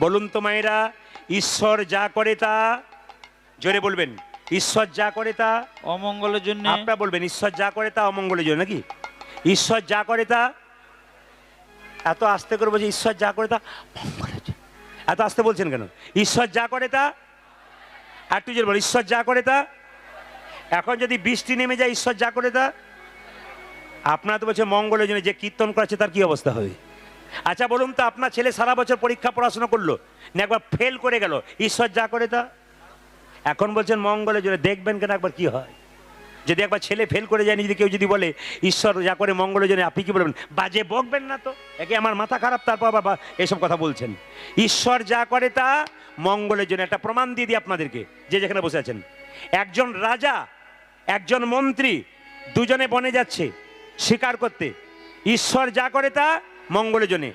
বলুন তো মায়েরা, ঈশ্বর যা করে তা, জোরে বলবেন, ঈশ্বর যা করে তা অমঙ্গলের জন্য। আপনারা বলবেন ঈশ্বর যা করে তা অমঙ্গলের জন্য নাকি? ঈশ্বর যা করে তা, এত আস্তে করে বলছে ঈশ্বর যা করে তা মঙ্গলের জন্য, এত আস্তে বলছেন কেন? ঈশ্বর যা করে তা, আর তুই বল ঈশ্বর যা করে তা। এখন যদি বৃষ্টি নেমে যায় ঈশ্বর যা করে তা, আপনারা তো বলছে মঙ্গলের জন্য, যে কীর্তন করাচ্ছে তার কি অবস্থা হবে? আচ্ছা বলুন তো, আপনার ছেলে সারা বছর পরীক্ষা পড়াশোনা করলো না, একবার ফেল করে গেল, ঈশ্বর যা করে তা, এখন বলছেন মঙ্গলের জন্য। দেখবেন কেন একবার কি হয়। যদি একবার ছেলে ফেল করে যায়, যদি কেউ যদি বলে ঈশ্বর যা করে মঙ্গলের জন্য, আপনি কি বলবেন? বাজে বকবেন না তো, একে আমার মাথা খারাপ, তারপর বাবা এসব কথা বলছেন। ঈশ্বর যা করে তা মঙ্গলের জন্য। একটা প্রমাণ দিয়ে দিই আপনাদেরকে, যে যেখানে বসে আছেন। একজন রাজা, একজন মন্ত্রী, দুজনে বনে যাচ্ছে শিকার করতে। ঈশ্বর যা করে তা মঙ্গলের জন্য।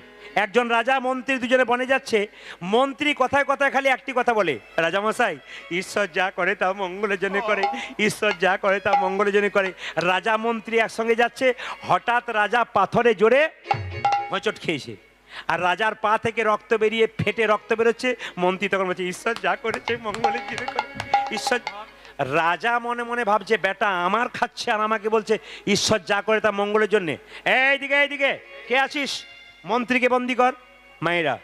একজন রাজা মন্ত্রী দুজনে বনে যাচ্ছে, মন্ত্রী কথায় কথায় খালি একটি কথা বলে, রাজামশাই ঈশ্বর যা করে তা মঙ্গলের জন্য করে, ঈশ্বর যা করে তা মঙ্গলের জন্য করে। রাজা মন্ত্রী একসঙ্গে যাচ্ছে, হঠাৎ রাজা পাথরে জোরে হোঁচট খেয়েছে, আর রাজার পা থেকে রক্ত বেরিয়ে ফেটে রক্ত বেরোচ্ছে। মন্ত্রী তখন বলছে ঈশ্বর যা করেছে মঙ্গলের জন্য করে, ঈশ্বর। রাজা মনে মনে ভাবছে, বেটা আমার খাচ্ছে আর আমাকে বলছে ঈশ্বর যা করে তা মঙ্গলের জন্যে। এইদিকে এইদিকে, কে আছিস? মন্ত্রীকে বন্দি কর। মায়েরা,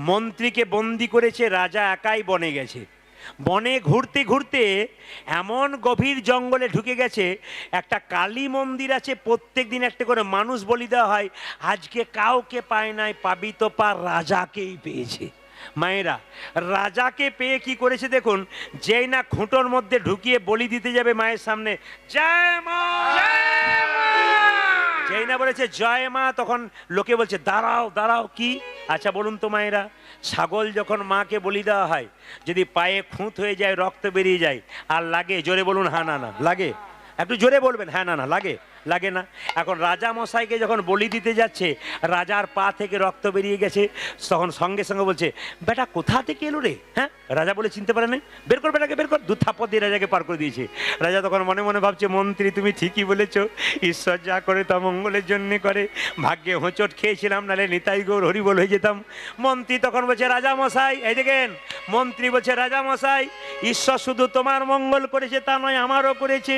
মন্ত্রীকে বন্দি করেছে, রাজা একাই বনে গেছে। বনে ঘুরতে ঘুরতে এমন গভীর জঙ্গলে ঢুকে গেছে, একটা কালী মন্দির আছে, প্রত্যেক দিন একটা করে মানুষ বলি দেওয়া হয়। আজকে কাউকে পায় নাই, পাবি তো পা রাজাকেই পেয়েছে। মায়েরা, রাজাকে পেয়ে কি করেছে দেখুন, যেই না খুঁটোর মধ্যে ঢুকিয়ে বলি দিতে যাবে মায়ের সামনে, জয় মা, যেই না বলেছে জয় মা, তখন লোকে বলছে দাঁড়াও দাঁড়াও। কি? আচ্ছা বলুন তো মায়েরা, ছাগল যখন মাকে বলি দেওয়া হয়, যদি পায়ে খুঁত হয়ে যায়, রক্ত বেরিয়ে যায়, আর লাগে? জোরে বলুন হ্যাঁ না না। লাগে? একটু জোরে বলবেন হ্যাঁ না না। লাগে? লাগে না। এখন রাজা মশাইকে যখন বলি দিতে যাচ্ছে, রাজার পা থেকে রক্ত বেরিয়ে গেছে, তখন সঙ্গে সঙ্গে বলছে, বেটা কোথা থেকে এলো রে? হ্যাঁ, রাজা বলে চিনতে পারে না, বের কর বেটাকে, বের কর। দু থাপ্পড় দিয়ে রাজাকে পার করে দিয়েছে। রাজা তখন মনে মনে ভাবছে, মন্ত্রী তুমি ঠিকই বলেছ, ঈশ্বর যা করে তা মঙ্গলের জন্য করে। ভাগ্যে হোঁচট খেয়েছিলাম, নাহলে নিতাই গৌর হরিবোল হয়ে যেতাম। মন্ত্রী তখন বলছে, রাজা মশাই এই দেখেন। মন্ত্রী বলছে, রাজা মশাই ঈশ্বর শুধু তোমার মঙ্গল করেছে তা নয়, আমারও করেছে।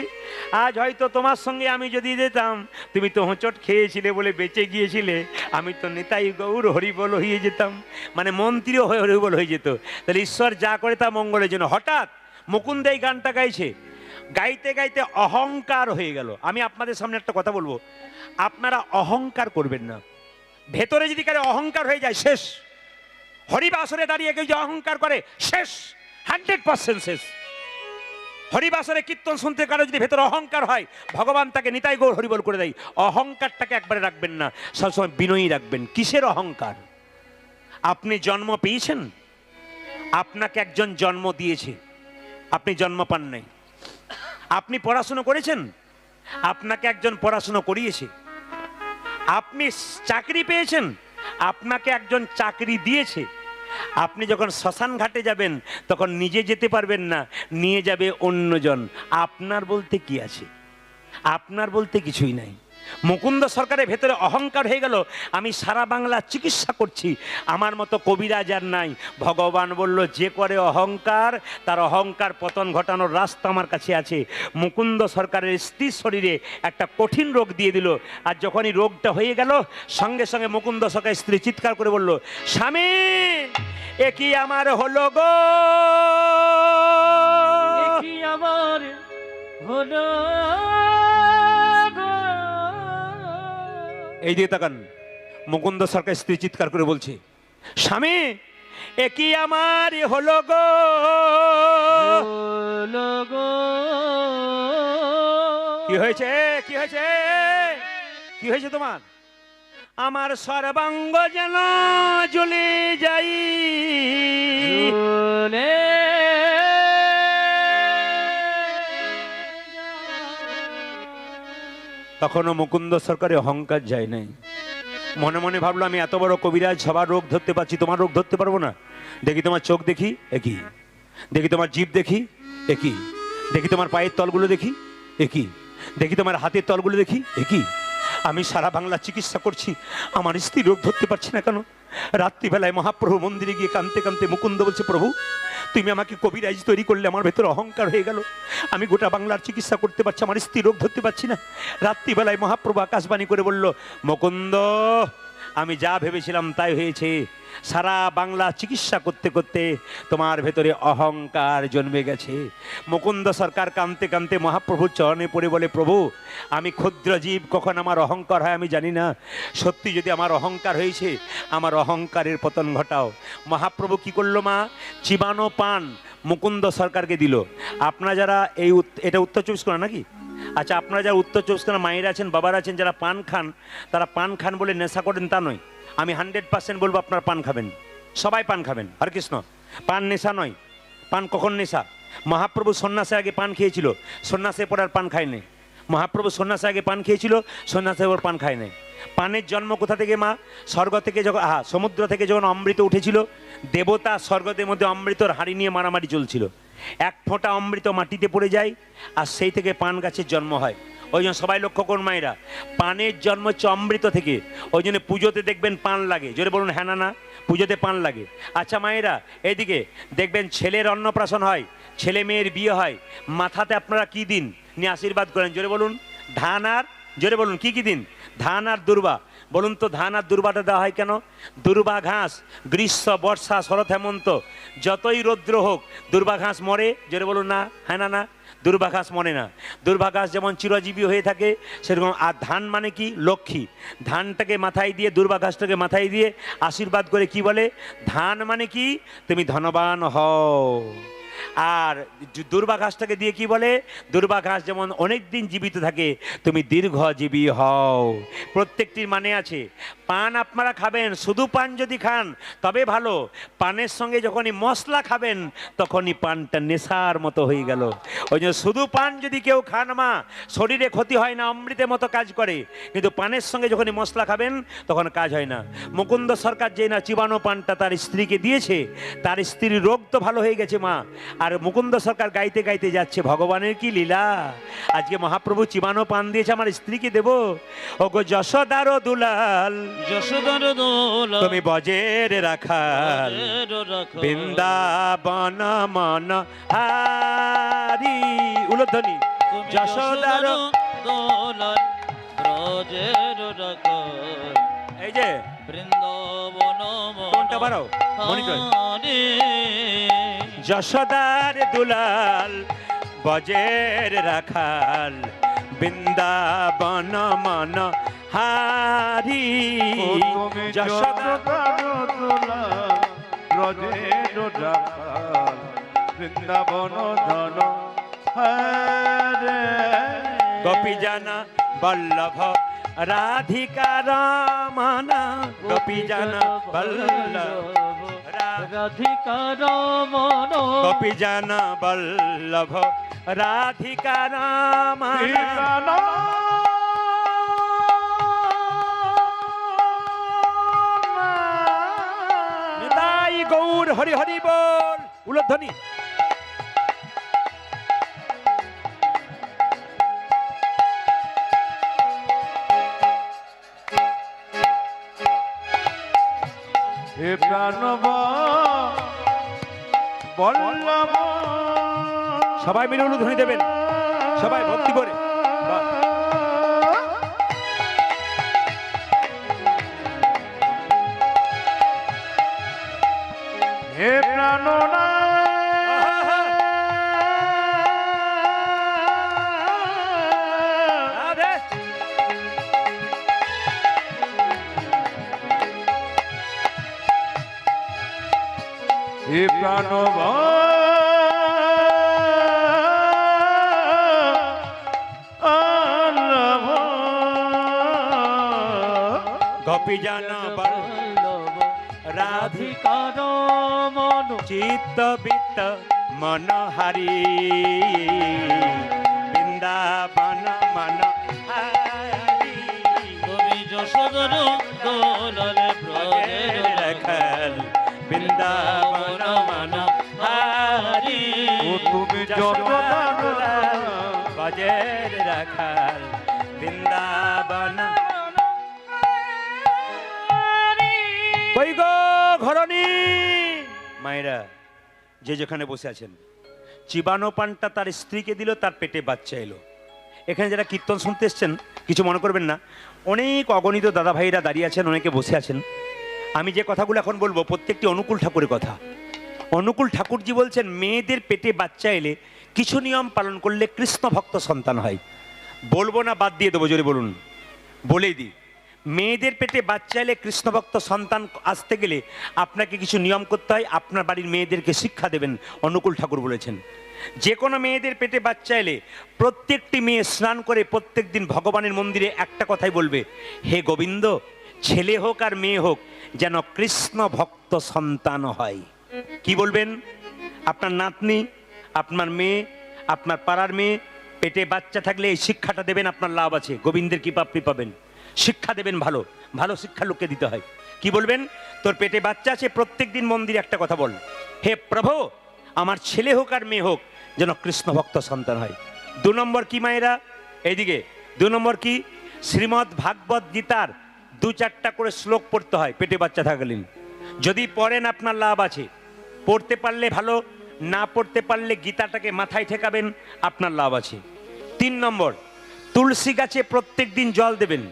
আজ হয়তো তোমার সঙ্গে আমি যদি যেতাম, তুমি তো হোঁচট খেয়েছিলে বলে বেঁচে গিয়েছিলে, আমি তো নিতাই গৌর হরিবোল হয়ে যেতাম। মানে মন্ত্রীও হরিবোল হয়ে যেত। তাহলে ঈশ্বর যা করে তা মঙ্গলের জন্য। হঠাৎ মুকুন্দ এই গানটা গাইছে, গাইতে গাইতে অহংকার হয়ে গেল। আমি আপনাদের সামনে একটা কথা বলবো, আপনারা অহংকার করবেন না। ভেতরে যদি কারো অহংকার হয়ে যায়, শেষ। হরিবাসরে দাঁড়িয়ে কেউ যে অহংকার করে, শেষ, 100% শেষ। হরিবাসরে কীর্তন শুনতে কারো যদি ভেতরে অহংকার হয়, ভগবান তাকে নিতাই গৌর হরিবোল করে দেয়। অহংকারটাকে একবারে রাখবেন না, সবসময় বিনয়ী রাখবেন। কিসের অহংকার? আপনি জন্ম পেয়েছেন, আপনাকে একজন জন্ম দিয়েছে, আপনি জন্ম পান নাই। আপনি পড়াশুনো করেছেন, আপনাকে একজন পড়াশুনো করিয়েছে। আপনি চাকরি পেয়েছেন, আপনাকে একজন চাকরি দিয়েছে। আপনি যখন শ্মশান ঘাটে যাবেন, তখন নিজে যেতে পারবেন না, নিয়ে যাবে অন্যজন। আপনার বলতে কি আছে? আপনার বলতে কিছুই নাই। মুকুন্দ সরকারের ভেতরে অহংকার হয়ে গেল, আমি সারা বাংলা চিকিৎসা করছি, আমার মতো কবিরাজ আর নাই। ভগবান বলল, যে করে অহংকার, তার অহংকার পতন ঘটানোর রাস্তা আমার কাছে আছে। মুকুন্দ সরকারের স্ত্রীর শরীরে একটা কঠিন রোগ দিয়ে দিল, আর যখনই রোগটা হয়ে গেল, সঙ্গে সঙ্গে মুকুন্দ সরকারের স্ত্রী চিৎকার করে বলল, স্বামী এ কি আমার হলো গো, এ কি আমার হলো। এই দিয়ে তাকান, মুকুন্দ সরকার স্ত্রী চিৎকার করে বলছে, স্বামী এ কি আমার হলো গো, হলো গো। কি হয়েছে? কি হয়েছে? কি হয়েছে তোমার? আমার সর্বাঙ্গ যেন জ্বলে যাই, জ্বলে তখনও মুকুন্দ সরকারের অহংকার যায় নাই। মনে মনে ভাবলো, আমি এত বড় কবিরাজ, সবার রোগ ধরতে পারছি, তোমার রোগ ধরতে পারবো না? দেখি তোমার চোখ দেখি, একই। দেখি তোমার জিভ দেখি, একই। দেখি তোমার পায়ের তলগুলো দেখি, একই। দেখি তোমার হাতের তলগুলো দেখি, একই। আমি সারা বাংলা চিকিৎসা করছি, আমার স্ত্রী রোগ ধরতে পারছি না কেন? রাত্রিবেলায় মহাপ্রভু মন্দিরে গিয়ে কাঁদতে কাঁদতে মুকুন্দ বলছে, প্রভু তুমি আমাকে কবিরাজ তৈরি করলে, আমার ভেতরে অহংকার হয়ে গেল, আমি গোটা বাংলার চিকিৎসা করতে পারছি, আমার স্ত্রী রোগ ধরতে পারছি না। রাত্রিবেলায় মহাপ্রভু আকাশবাণী করে বলল, মুকুন্দ আমি যা ভেবেছিলাম তাই হয়েছে, সারা বাংলা চিকিৎসা করতে করতে তোমার ভেতরে অহংকার জন্মে গেছে। মুকুন্দ সরকার কাঁদতে কাঁদতে মহাপ্রভুর চরণে পড়ে বলে, প্রভু আমি ক্ষুদ্র জীব, কখন আমার অহংকার হয় আমি জানি না, সত্যি যদি আমার অহংকার হয়েছে আমার অহংকারের পতন ঘটাও। মহাপ্রভু কি করলো মা, চিবানো পান মুকুন্দ সরকারকে দিল। আপনারা যারা এটা উত্তর 24 পরগনা নাকি? আচ্ছা, আপনারা যারা উত্তর 24 পরগনা মায়েরা আছেন, বাবারা আছেন, যারা পান খান, তারা পান খান বলে নেশা করেন তা নয়। আমি 100% বলবো আপনারা পান খাবেন, সবাই পান খাবেন। হরে কৃষ্ণ। পান নেশা নয়। পান কখন নেশা? মহাপ্রভু সন্ন্যাসের আগে পান খেয়েছিল, সন্ন্যাসের পর আর পান খায়নি। মহাপ্রভু সন্ন্যাসের আগে পান খেয়েছিল, সন্ন্যাসের পর পান খায় নাই। পানের জন্ম কোথা থেকে মা? স্বর্গ থেকে, যখন সমুদ্র থেকে যখন অমৃত উঠেছিল, দেবতা স্বর্গদের মধ্যে অমৃতর হাঁড়ি নিয়ে মারামারি চলছিল, এক ফোঁটা অমৃত মাটিতে পড়ে যায় আর সেই থেকে পান গাছের জন্ম হয়। ওই জন্য সবাই লক্ষ্য করুন মায়েরা, পানের জন্ম হচ্ছে অমৃত থেকে। ওই জন্য পুজোতে দেখবেন পান লাগে, জোরে বলুন হ্যাঁ না না, পুজোতে পান লাগে। আচ্ছা মায়েরা, এইদিকে দেখবেন ছেলের অন্নপ্রাশন হয়, ছেলে মেয়ের বিয়ে হয়, মাথাতে আপনারা কি দিন নিয়ে আশীর্বাদ করেন? জোরে বলুন। ধান আর, জোরে বলুন কি কি দিন? ধান আর দুর্বা। বলুন তো ধান আর দুর্বাটা দেওয়া হয় কেন? দুর্বা ঘাস গ্রীষ্ম বর্ষা শরৎ হেমন্ত যতই রৌদ্র হোক দুর্বা ঘাস মরে, জোরে বলুন না হ্যাঁ না না, দুর্বা ঘাস মরে না। দুর্বা ঘাস যেমন চিরজীবী হয়ে থাকে সেরকম। আর ধান মানে কি? লক্ষ্মী। ধানটাকে মাথায় দিয়ে, দুর্বা ঘাসটাকে মাথায় দিয়ে আশীর্বাদ করে কি বলে? ধান মানে কি? তুমি ধনবান হও। আর দুর্বা ঘাসটাকে দিয়ে কি বলে? দুর্বা ঘাস যেমন অনেক দিন জীবিত থাকে, তুমি দীর্ঘজীবী হও। প্রত্যেকটির মানে আছে। পান আপনারা খাবেন, শুধু পান যদি খান তবে ভালো, পানের সঙ্গে যখনই মশলা খাবেন তখনই পানটা নেশার মতো হয়ে গেল। ওই জন্য শুধু পান যদি কেউ খান মা, শরীরে ক্ষতি হয় না, অমৃতের মতো কাজ করে, কিন্তু পানের সঙ্গে যখনই মশলা খাবেন তখন কাজ হয় না। মুকুন্দ সরকার যে না চিবানো পানটা তার স্ত্রীকে দিয়েছে, তার স্ত্রীর রোগ তো ভালো হয়ে গেছে মা। আর মুকুন্দ সরকার গাইতে গাইতে যাচ্ছে, ভগবানের কি লীলা, আজকে মহাপ্রভু চিবানো পান দিয়েছে আমার স্ত্রীকে দেব। ওগো যশোদার দুলাল, যশোদার দোলাল, তুমি বজের রাখাল, বৃন্দাবন মন হারি। উলধ্বনি। যশোদার দোলাল, ব্রজের রাখাল, এই যে বৃন্দাবন কোনটা বাড়াও মনিটর। হারি। যশোদার দুলাল, বজের রাখাল, বৃন্দাবন মন হারি। যশোদার ব্রজের রাখাল, বৃন্দাবন ধন হরে। গোপীজানা বল্লভ রাধিকা রমনা, গোপীজানা বল্লভ রাধিকা রমণ, গোপীজানা বল্লভ রাধিকা রমনা। নিতাই গৌর হরি হরি বল। উলধ্বনি। হে প্রাণব বল্লভ, সবাই মিলে উলধ্বনি দেবেন, সবাই ভক্তি করে। হে প্রাণনা হে প্রাণব গোপীজানা বল্লভ রাধিকা রাধিকা রমণ, চিত্ত বিত্ত মনোহারি, বৃন্দাবন মন হারি। তুমি যশোদার দোলাল, ব্রজের রাখাল, বৃন্দাবন মন হারি। ও তুমি যশোদার বজের রাখাল, বৃন্দাবন কই গো ঘরণী মায়েরা যে যেখানে বসে আছেন, চিবানো পানটা তার স্ত্রীকে দিল, তার পেটে বাচ্চা এলো। এখানে যারা কীর্তন শুনতে এসছেন কিছু মনে করবেন না, অনেক অগণিত দাদা ভাইরা দাঁড়িয়ে আছেন, অনেকে বসে আছেন। আমি যে কথাগুলো এখন বলবো প্রত্যেকটি অনুকূল ঠাকুরের কথা। অনুকূল ঠাকুরজি বলছেন মেয়েদের পেটে বাচ্চা এলে কিছু নিয়ম পালন করলে কৃষ্ণ ভক্ত সন্তান হয়। বলবো না বাদ দিয়ে দেবো, জোরে বলুন, বলেই দিই। মেয়েদের পেটে বাচ্চা এলে কৃষ্ণ ভক্ত সন্তান আসতে গেলে আপনাকে কিছু নিয়ম করতে হয়, আপনার বাড়ির মেয়েদেরকে শিক্ষা দেবেন। অনুকূল ঠাকুর বলেছেন যে কোনো মেয়েদের পেটে বাচ্চা এলে প্রত্যেকটি মেয়ে স্নান করে প্রত্যেক দিন ভগবানের মন্দিরে একটা কথাই বলবে, হে গোবিন্দ, ছেলে হোক আর মেয়ে হোক যেন কৃষ্ণ ভক্ত সন্তান হয়। কি বলবেন? আপনার নাতনি, আপনার মেয়ে, আপনার পাড়ার মেয়ে পেটে বাচ্চা থাকলে এই শিক্ষাটা দেবেন, আপনার লাভ আছে, গোবিন্দের কৃপা আপনি পাবেন। শিক্ষা দেবেন, ভালো ভালো শিক্ষা লোককে দিতে হয়। কি বলবেন? তোর পেটে বাচ্চা আছে, প্রত্যেক দিন মন্দিরে একটা কথা বল, হে প্রভু, আমার ছেলে হোক আর মেয়ে হোক যেন কৃষ্ণ ভক্ত সন্তান হয়। 2 নম্বর কি মায়েরা, এইদিকে 2 নম্বর কি, শ্রীমদ্ ভাগবত গীতার 2-4টা করে শ্লোক পড়তে হয় পেটে বাচ্চা থাকলেন। যদি পড়েন আপনার লাভ আছে, পড়তে পারলে ভালো, না পড়তে পারলে গীতাটাকে মাথায় ঠেকাবেন, আপনার লাভ আছে। 3 নম্বর, তুলসী গাছে প্রত্যেক দিন জল দেবেন,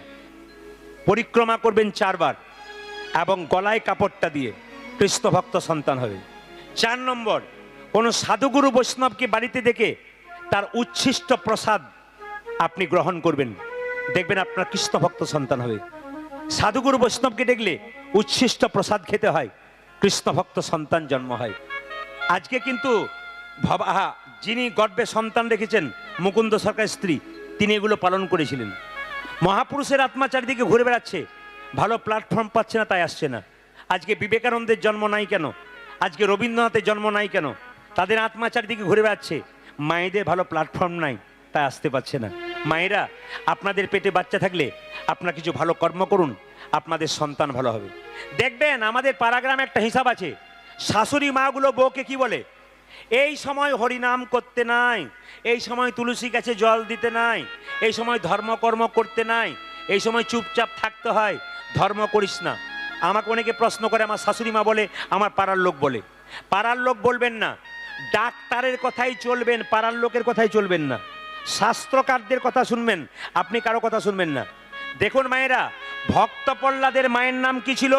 পরিক্রমা করবেন 4 বার এবং গলায় কাপড়টা দিয়ে কৃষ্ণ ভক্ত সন্তান হবে। 4 নম্বর, কোনো সাধুগুরু বৈষ্ণবকে বাড়িতে দেখে তার উচ্ছিষ্ট প্রসাদ আপনি গ্রহণ করবেন, দেখবেন আপনার কৃষ্ণ ভক্ত সন্তান হবে। সাধুগুরু বৈষ্ণবকে দেখলে উচ্ছিষ্ট প্রসাদ খেতে হয়, কৃষ্ণ ভক্ত সন্তান জন্ম হয়। আজকে কিন্তু যিনি গর্ভে সন্তান রেখেছেন মুকুন্দ সরকার স্ত্রী, তিনি এগুলো পালন করেছিলেন। মহাপুরুষের আত্মা চারিদিকে ঘুরে বেড়াচ্ছে, ভালো প্ল্যাটফর্ম পাচ্ছে না, তাই আসছে না। আজকে বিবেকানন্দের জন্ম নাই কেন, আজকে রবীন্দ্রনাথের জন্ম নাই কেন? তাদের আত্মা চারিদিকে ঘুরে বেড়াচ্ছে, মায়েদের ভালো প্ল্যাটফর্ম নাই, তাই আসতে পারছে না। মায়েরা, আপনাদের পেটে বাচ্চা থাকলে আপনারা কিছু ভালো কর্ম করুন, আপনাদের সন্তান ভালো হবে। দেখবেন আমাদের পাড়াগ্রামে একটা হিসাব আছে, শাশুড়ি মাগুলো বউকে কি বলে, এই সময় হরিনাম করতে নাই, এই সময় তুলসী গাছে জল দিতে নাই, এই সময় ধর্মকর্ম করতে নাই, এই সময় চুপচাপ থাকতে হয়, ধর্ম করিস না। আমাকে অনেকে প্রশ্ন করে, আমার শাশুড়ি মা বলে, আমার পাড়ার লোক বলে। পাড়ার লোক বলবেন না, ডাক্তারের কথাই চলবেন, পাড়ার লোকের কথাই চলবেন না। শাস্ত্রকারদের কথা শুনবেন, আপনি কারো কথা শুনবেন না। দেখুন মায়েরা, ভক্ত প্রহ্লাদের মায়ের নাম কি ছিল?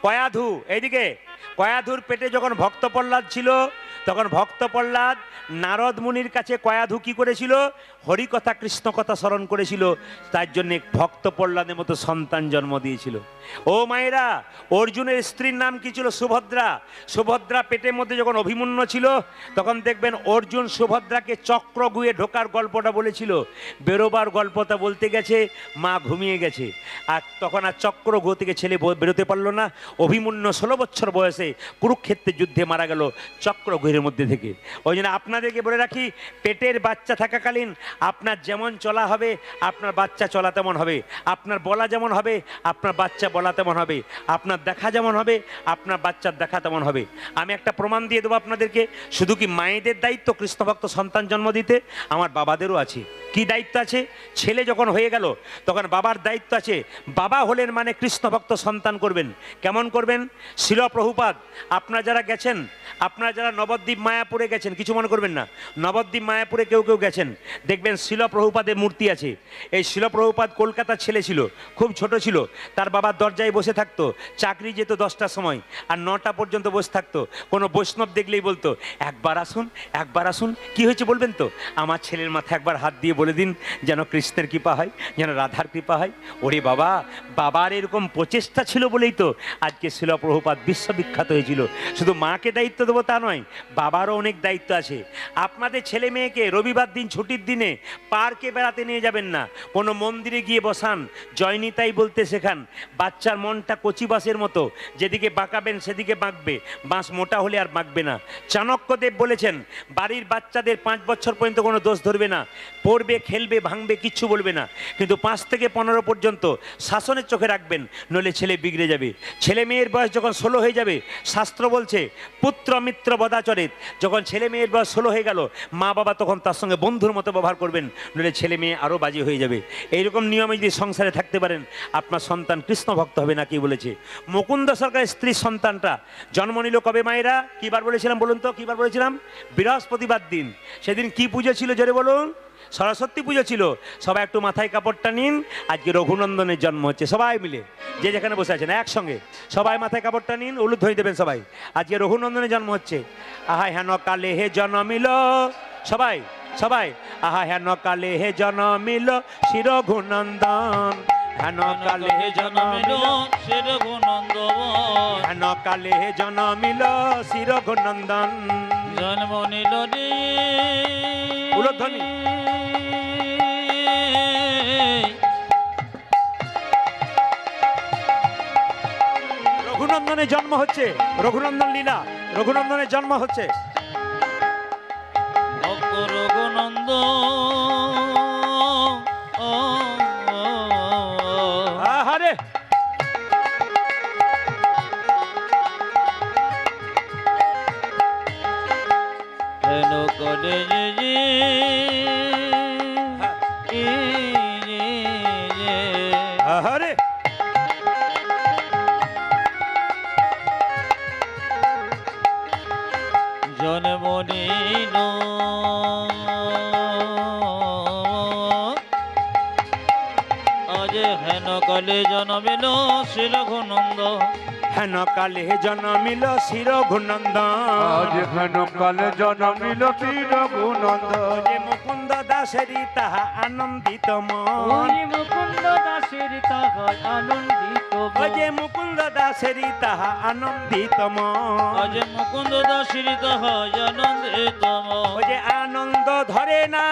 কয়াধু। এইদিকে কয়াধুর পেটে যখন ভক্ত প্রহ্লাদ ছিল, তখন ভক্ত প্রহ্লাদ নারদ মুনির কাছে কয়াধু কি করেছিল? হরিকথা কৃষ্ণ কথা স্মরণ করেছিল, তার জন্য ভক্ত প্রহ্লাদের মতো সন্তান জন্ম দিয়েছিল। ও মায়েরা, অর্জুনের স্ত্রীর নাম কি ছিল? সুভদ্রা। সুভদ্রা পেটের মধ্যে যখন অভিমন্যু ছিল, তখন দেখবেন অর্জুন সুভদ্রাকে চক্র গুয়ে ঢোকার গল্পটা বলেছিল, বেরোবার গল্পটা বলতে গেছে মা ঘুমিয়ে গেছে, আর তখন আর চক্র গুহ থেকে ছেলে বেরোতে পারলো না। অভিমন্যু 16 বছর বয়সে কুরুক্ষেত্রের যুদ্ধে মারা গেল চক্র গুহের মধ্যে থেকে। ওই জন্য আপনাদেরকে বলে রাখি, পেটের বাচ্চা থাকাকালীন আপনার যেমন চলা হবে, আপনার বাচ্চা চলা তেমন হবে, আপনার বলা যেমন হবে, আপনার বাচ্চা বলা তেমন হবে, আপনার দেখা যেমন হবে, আপনার বাচ্চার দেখা তেমন হবে। আমি একটা প্রমাণ দিয়ে দেবো আপনাদেরকে। শুধু কি মায়েদের দায়িত্ব কৃষ্ণভক্ত সন্তান জন্ম দিতে? আমার বাবাদেরও আছে। কি দায়িত্ব আছে? ছেলে যখন হয়ে গেল তখন বাবার দায়িত্ব আছে, বাবা হলেন মানে কৃষ্ণভক্ত সন্তান করবেন। কেমন করবেন? শিল প্রভুপাদ, আপনারা যারা গেছেন, আপনারা যারা নবদ্বীপ মায়াপুরে গেছেন, কিছু মনে করবেন না, নবদ্বীপ মায়াপুরে কেউ কেউ গেছেন, দেখবেন শিল প্রভুপাদের মূর্তি আছে। এই শিল প্রভুপাদ কলকাতার ছেলে ছিল, খুব ছোট ছিল, তার বাবার দরজায় বসে থাকতো, চাকরি যেত 10টার সময় আর 9টা পর্যন্ত বসে থাকতো। কোনো বৈষ্ণব দেখলেই বলতো, একবার আসুন, একবার আসুন। কি হয়েছে বলবেন তো? আমার ছেলের মাথায় একবার হাত দিয়ে বলে দিন যেন কৃষ্ণের কৃপা হয়, যেন রাধার কৃপা হয়। ওরে বাবা, বাবার এরকম প্রচেষ্টা ছিল বলেই তো আজকে শিল প্রভুপাদ বিশ্ববিখ্যাত হয়েছিল। শুধু মাকে দায়িত্ব দেবো তা নয়, বাবারও অনেক দায়িত্ব আছে। আপনাদের ছেলে মেয়েকে রবিবার দিন ছুটির দিনে পার্কে বেড়াতে নিয়ে যাবেন না, কোনো মন্দিরে গিয়ে বসান, জয়নিতাই বলতে শেখান। বাচ্চার মনটা কচি বাঁশের মতো, যেদিকে বাঁকাবেন সেদিকে বাঁকবে, বাঁশ মোটা হলে আর বাঁকবে না। চাণক্যদেব বলেছেন, বাড়ির বাচ্চাদের 5 বছর পর্যন্ত কোনো দোষ ধরবে না, পড়বে, খেলবে, ভাঙবে, কিচ্ছু বলবে না, কিন্তু 5 থেকে 15 পর্যন্ত শাসনের চোখে রাখবেন, নইলে ছেলে বিগড়ে যাবে। ছেলে মেয়ের বয়স যখন 16 হয়ে যাবে, শাস্ত্র বলছে পুত্র মিত্র বদাচরিত, যখন ছেলে মেয়ের বয়স 16 হয়ে গেল, মা বাবা তখন তার সঙ্গে বন্ধুর মতো ব্যবহার করবেন, নইলে ছেলে মেয়ে আরও বাজে হয়ে যাবে। এইরকম নিয়মে যদি সংসারে থাকতে পারেন আপনার সন্তান কৃষ্ণ ভক্ত হবে। না কি বলেছে মুকুন্দ সরকারের স্ত্রীর সন্তানটা জন্ম নিল কবে মায়েরা? কিবার বলেছিলাম বলুন তো, কিবার বলেছিলাম? বৃহস্পতিবার দিন। সেদিন কি পুজো ছিল জোরে বলুন? সরস্বতী পুজো ছিল। সবাই একটু মাথায় কাপড়টা নিন, আজকে রঘুনন্দনের জন্ম হচ্ছে। সবাই মিলে যে যেখানে বসে আছেন একসঙ্গে সবাই মাথায় কাপড়টা নিন, উলুধ্বনি দেবেন সবাই। আজকে রঘুনন্দনের জন্ম হচ্ছে। আহা হেন কালে হে জন্মিল, সবাই সবাই আহা হেন কালে হে জন্মিল শ্রী রঘুনন্দন, হেন কালে হে জনমিল জন্মিল, শ্রী রঘুনন্দন, হেন কালে হে জন্মিল শ্রী রঘুনন্দন। জন্ম নিল রে উলুধ্বনি। রঘুনন্দনের জন্ম হচ্ছে, রঘুনন্দন লীলা, রঘুনন্দনের জন্ম হচ্ছে। ভক্ত রঘুনন্দ আহারে হেন করে যে আহারে জন্ম নিল আজ হেন কালে জন্মিল শ্রী রঘুনন্দ, হেন কালে জন্মিল শ্রী রঘুনন্দন। আজ হেন কালে জন্মিল শ্রী রঘুনন্দন। যে মুকুন্দ দাসেরি তাহা আনন্দিত মন, ওই মুকুন্দ দাসের তাহার আনন্দিত ওই যে মুকুন্দ দাসেরি তাহা আনন্দিত মন, আজ মুকুন্দ দাসের তাহার আনন্দিত ওই যে আনন্দ ধরে না,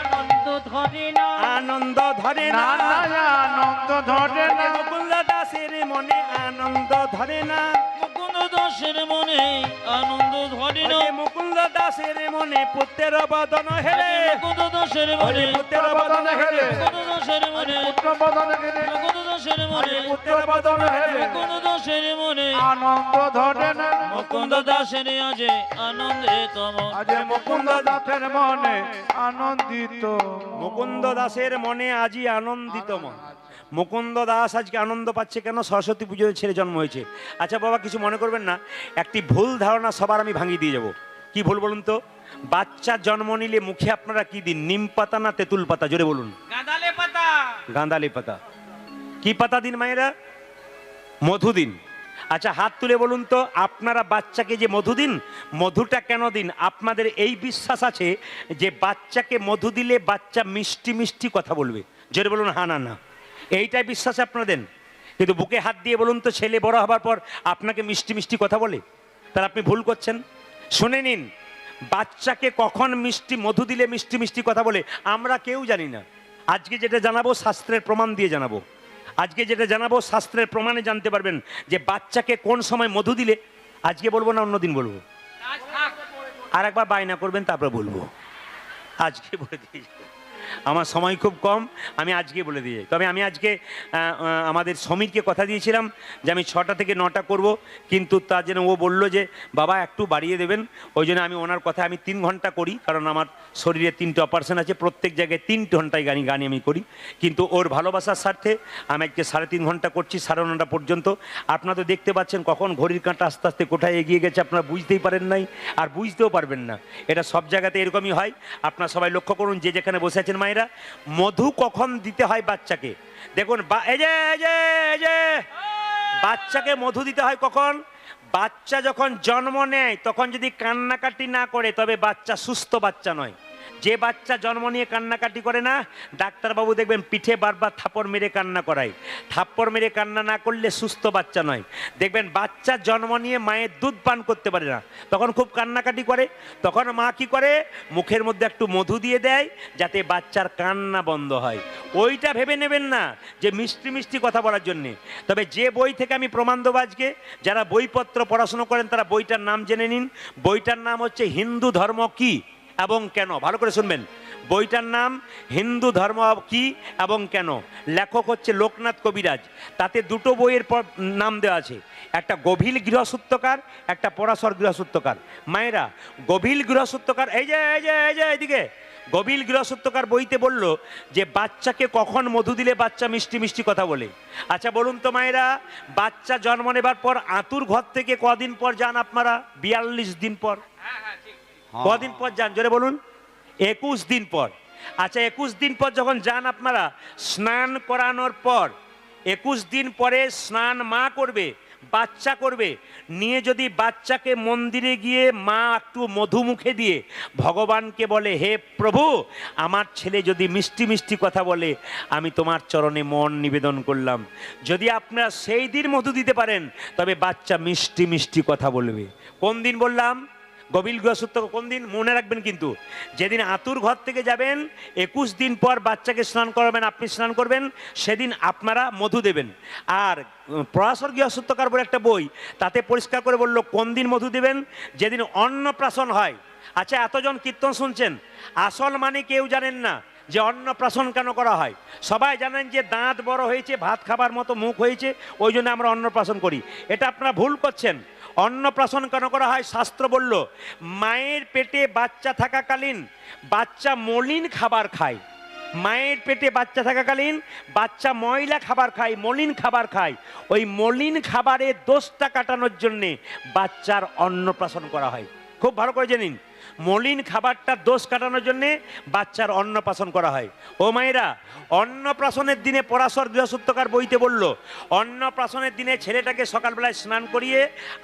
আনন্দ ধরে না, আনন্দ ধরে না, না না আনন্দ ধরে ওই যে না। মুকুন্দ দাসের মনে আনন্দ ধরে না, মুকুন্দ দাসের মনে আনন্দ ধরে ওই না, যে মুকুন্দ দাসের মনে পুত্রের বদন হেরে, মুকুন্দ দাসের ওই মনে, যে পুত্রের বদন হেরে, মুকুন্দ দাসের মনে, পুত্র বদন হেরে, মুকুন্দ দাসের মনে, পুত্রের বদন হেরে, মুকুন্দ দাসের মনে, আনন্দ ধরে না। মুকুন্দ দাসের আজ আনন্দিত মন। আজ মুকুন্দ দাসের মনে আনন্দিত। মুকুন্দ দাসের মনে আজই আনন্দিত মন। মুকুন্দ দাস আজকে আনন্দ পাচ্ছে কেন? সরস্বতী পুজোর ছেলে জন্ম হয়েছে। আচ্ছা বাবা কিছু মনে করবেন না, একটি ভুল ধারণা সবার আমি ভাঙিয়ে দিয়ে যাব। কি ভুল বলুন তো? বাচ্চা জন্ম নিলে মুখে আপনারা কি দিন? নিম পাতা না তেঁতুল পাতা? জোরে বলুন। গাঁদালে পাতা, গাঁদালি পাতা। কি পাতা দিন মায়েরা? মধু দিন। আচ্ছা হাত তুলে বলুন তো, আপনারা বাচ্চাকে যে মধু দিন, মধুটা কেন দিন? আপনাদের এই বিশ্বাস আছে যে বাচ্চাকে মধু দিলে বাচ্চা মিষ্টি মিষ্টি কথা বলবে। জোরে বলুন হা না না। এইটাই বিশ্বাস আপনারা দেন। কিন্তু বুকে হাত দিয়ে বলুন তো, ছেলে বড় হবার পর আপনাকে মিষ্টি মিষ্টি কথা বলে? তাহলে আপনি ভুল করছেন। শুনে নিন, বাচ্চাকে কখন মিষ্টি মধু দিলে মিষ্টি মিষ্টি কথা বলে আমরা কেউ জানি না। আজকে যেটা জানাবো শাস্ত্রের প্রমাণ দিয়ে জানাবো। আজকে যেটা জানাবো শাস্ত্রের প্রমাণে জানতে পারবেন যে বাচ্চাকে কোন সময় মধু দিলে। আজকে বলবো না অন্যদিন বলবো? আর একবার বায়না করবেন তারপরে বলবো। আজকে বলে দিয়ে যাবো। আমার সময় খুব কম, আমি আজকে বলে দিয়ে যাই। তবে আমি আজকে আমাদের সমীরকে কথা দিয়েছিলাম যে আমি 6টা থেকে 9টা করব, কিন্তু তার জন্য ও বলল যে বাবা একটু বাড়িয়ে দেবেন। ওই জন্য আমি ওনার কথা আমি 3 ঘন্টা করি, কারণ আমার শরীরে 3টে অপারেশন আছে, প্রত্যেক জায়গায় 3 ঘন্টায় গান আমি করি। কিন্তু ওর ভালোবাসার স্বার্থে আমি আজকে 3.5 ঘন্টা করছি, 9:30 পর্যন্ত। আপনারা তো দেখতে পাচ্ছেন কখন ঘড়ির কাঁটা আস্তে আস্তে কোথায় এগিয়ে গেছে, আপনারা বুঝতেই পারেন নাই আর বুঝতেও পারবেন না। এটা সব জায়গাতে এরকমই হয়। আপনারা সবাই লক্ষ্য করুন, যে যেখানে বসে আছেন মায়েরা, মধু কখন দিতে হয় বাচ্চাকে দেখুন। এই যে বাচ্চাকে মধু দিতে হয় কখন? বাচ্চা যখন জন্ম নেয় তখন যদি কান্নাকাটি না করে তবে বাচ্চা সুস্থ বাচ্চা নয়। যে বাচ্চা জন্ম নিয়ে কান্নাকাটি করে না, ডাক্তারবাবু দেখবেন পিঠে বারবার থাপ্পড় মেরে কান্না করায়। থাপ্পড় মেরে কান্না না করলে সুস্থ বাচ্চা নয়। দেখবেন বাচ্চা জন্ম নিয়ে মায়ের দুধ পান করতে পারে না, তখন খুব কান্নাকাটি করে। তখন মা কি করে? মুখের মধ্যে একটু মধু দিয়ে দেয় যাতে বাচ্চার কান্না বন্ধ হয়। ওইটা ভেবে নেবেন না যে মিষ্টি মিষ্টি কথা বলার জন্যে। তবে যে বই থেকে আমি প্রমাণ দেবো আজকে, যারা বইপত্র পড়াশুনো করেন তারা বইটার নাম জেনে নিন। বইটার নাম হচ্ছে হিন্দু ধর্ম কি এবং কেন। ভালো করে শুনবেন, বইটার নাম হিন্দু ধর্ম কি এবং কেন। লেখক হচ্ছে লোকনাথ কবিরাজ। তাতে 2টো বইয়ের নাম দেওয়া আছে, একটা গভীর গৃহসূত্রকার, একটা পরাশর গৃহসূত্রকার। মায়েরা গভীর গৃহসূত্রকার, এই যে এইদিকে গভীর গৃহসত্যকার বইতে বলল যে বাচ্চাকে কখন মধু দিলে বাচ্চা মিষ্টি মিষ্টি কথা বলে। আচ্ছা বলুন তো মায়েরা, বাচ্চা জন্ম নেবার পর আতুর ঘর থেকে কদিন পর যান আপনারা? 42 দিন পর। কদিন পর যান জোরে বলুন? 21 দিন পর। আচ্ছা 21 দিন পর যখন যান আপনারা, স্নান করানোর পর 21 দিন পরে স্নান মা করবে, বাচ্চা করবে। নিয়ে যদি বাচ্চাকে মন্দিরে গিয়ে মা একটু মধু মুখে দিয়ে ভগবানকে বলে, হে প্রভু, আমার ছেলে যদি মিষ্টি মিষ্টি কথা বলে আমি তোমার চরণে মন নিবেদন করলাম। যদি আপনারা সেই দিন মধু দিতে পারেন তবে বাচ্চা মিষ্টি মিষ্টি কথা বলবে। কোন দিন বললাম? গভীর গৃহসত্য কোন দিন মনে রাখবেন কিন্তু, যেদিন আতুর ঘর থেকে যাবেন 21 দিন পর বাচ্চাকে স্নান করাবেন, আপনি স্নান করবেন, সেদিন আপনারা মধু দেবেন। আর পরাশর গৃহসত্যকার বলে একটা বই, তাতে পরিষ্কার করে বললো কোন দিন মধু দেবেন? যেদিন অন্নপ্রাশন হয়। আচ্ছা এতজন কীর্তন শুনছেন, আসল মানে কেউ জানেন না যে অন্নপ্রাশন কেন করা হয়। সবাই জানেন যে দাঁত বড় হয়েছে, ভাত খাবার মতো মুখ হয়েছে, ওই জন্য আমরা অন্নপ্রাশন করি। এটা আপনারা ভুল করছেন। অন্নপ্রাশন কেন করা হয়? শাস্ত্র বলল মায়ের পেটে বাচ্চা থাকাকালীন বাচ্চা মলিন খাবার খায়। মায়ের পেটে বাচ্চা থাকাকালীন বাচ্চা ময়লা খাবার খায়, মলিন খাবার খায়। ওই মলিন খাবারের দোষটা কাটানোর জন্যে বাচ্চার অন্নপ্রাশন করা হয়। খুব ভালো করে জানিন, মলিন খাবারটা দোষ কাটানোর জন্য বাচ্চার অন্নপ্রাশন করা হয়। ও মায়েরা, অন্নপ্রাশনের দিনে পরাশর গৃহসত্যকার বইতে বলল, অন্নপ্রাশনের দিনে ছেলেটাকে সকালবেলায় স্নান করিয়ে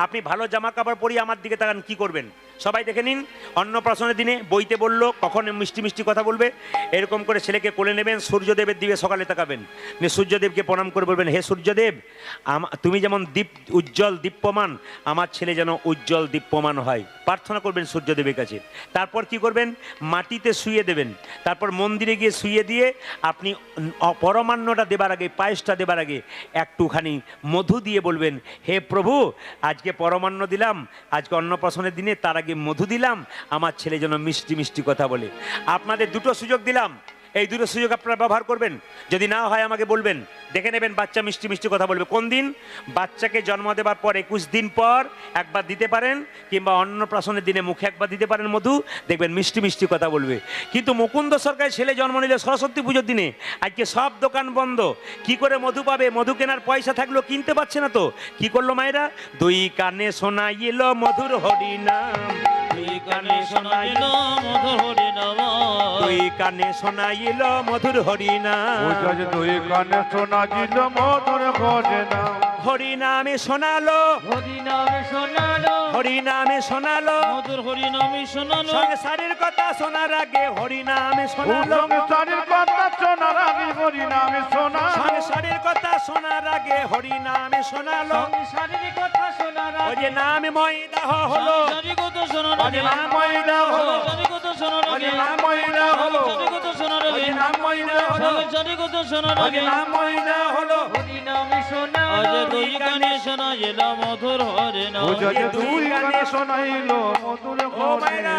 আপনি ভালো জামা কাপড় পরিয়ে আমার দিকে তাকান, কি করবেন সবাই দেখে নিন। অন্নপ্রাশনের দিনে বইতে বলল কখন মিষ্টি মিষ্টি কথা বলবে, এরকম করে ছেলেকে কোলে নেবেন, সূর্যদেবের দিকে সকালে তাকাবেন, সূর্যদেবকে প্রণাম করে বলবেন, হে সূর্যদেব, তুমি যেমন দীপ উজ্জ্বল দীপ্যমান, আমার ছেলে যেন উজ্জ্বল দীপ্যমান হয়, প্রার্থনা করবেন সূর্যদেবের কাছে। তারপর কি করবেন? মাটিতে শুইয়ে দেবেন। তারপর মন্দিরে গিয়ে শুইয়ে দিয়ে আপনি পরমান্নটা দেবার আগে, পায়েসটা দেবার আগে একটুখানি মধু দিয়ে বলবেন, হে প্রভু, আজকে পরমান্ন দিলাম, আজকে অন্নপ্রাশনের দিনে, তার আগে মধু দিলাম, আমার ছেলে যেন মিষ্টি মিষ্টি কথা বলে। আপনাদের দুটো সুযোগ দিলাম, এই দুটো সুযোগ আপনারা ব্যবহার করবেন। যদি না হয় আমাকে বলবেন, দেখে নেবেন বাচ্চা মিষ্টি মিষ্টি কথা বলবে। কোন দিন? বাচ্চাকে জন্ম দেওয়ার পর 21 দিন পর একবার দিতে পারেন, কিংবা অন্নপ্রাশনের দিনে মুখে একবার দিতে পারেন মধু, দেখবেন মিষ্টি মিষ্টি কথা বলবে। কিন্তু মুকুন্দ সরকার ছেলে জন্ম নিলে সরস্বতী পুজোর দিনে, আজকে সব দোকান বন্ধ, কি করে মধু পাবে? মধু কেনার পয়সা থাকলেও কিনতে পারছে না তো। কি করলো মায়েরা? দুই কানে শোনাইল মধুর হরিনাম, দুই কানে শোনাইল মধুর হরিনাম, দুই কানে শোনাইল মধুর হরিনাম, দুই কানে শোনাইল মধুর হরিনাম, হরিনামে শোনালো, হরিনামে শোনালো, হরিনামে শোনালো, মধুর হরিনামে শোনালো, সংসারের কথা শোনার আগে হরিনামে শোনালো, সংসারের কথা শোনার আগে হরিনামে শোনালো, সংসারের কথা শোনার আগে হরিনামে শোনালো, সংসারের কথা শোনার ওই যে নামে ময়দাহ হলো, সংসারের কথা শোনার ওই যে নাম ময়দাহ হলো, সংসারের কথা শোনার ওই যে নাম ময়দাহ হলো, সংসারের কথা শোনার ওই যে নাম ময়দাহ হলো, সংসারের কথা শোনার ওই যে নাম ময়দাহ হলো, হরিনামে শোনালো, আজ দুই কানে শোনাইল মধুর হরিনাম, দুই কানে শোনাইল মধুর ও মায়েরা,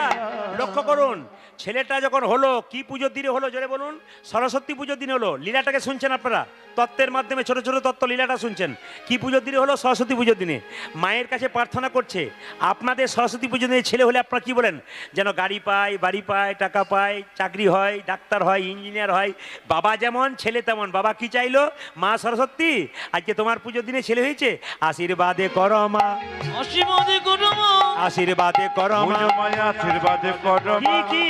লক্ষ্য করুন, ছেলেটা যখন হলো, কি পুজোর দিনে হলো জোরে বলুন? সরস্বতী পুজোর দিনে হলো। লীলাটাকে শুনছেন আপনারা, তত্ত্বের মাধ্যমে ছোট ছোট তত্ত্ব লীলাটা শুনছেন। কি পুজোর দিনে হলো? সরস্বতী পুজোর দিনে। মায়ের কাছে প্রার্থনা করছে, আপনাদের সরস্বতী পুজোর দিনে ছেলে হলে আপনারা কি বলেন? যেন গাড়ি পায়, বাড়ি পায়, টাকা পায়, চাকরি হয়, ডাক্তার হয়, ইঞ্জিনিয়ার হয়। বাবা যেমন ছেলে তেমন। বাবা কি চাইলো? মা সরস্বতী, আজকে তোমার পুজোর দিনে ছেলে হয়েছে, আশীর্বাদে করো মা, আশীর্বাদে করো মা, আশীর্বাদে করো মা, আশীর্বাদে করো কি কি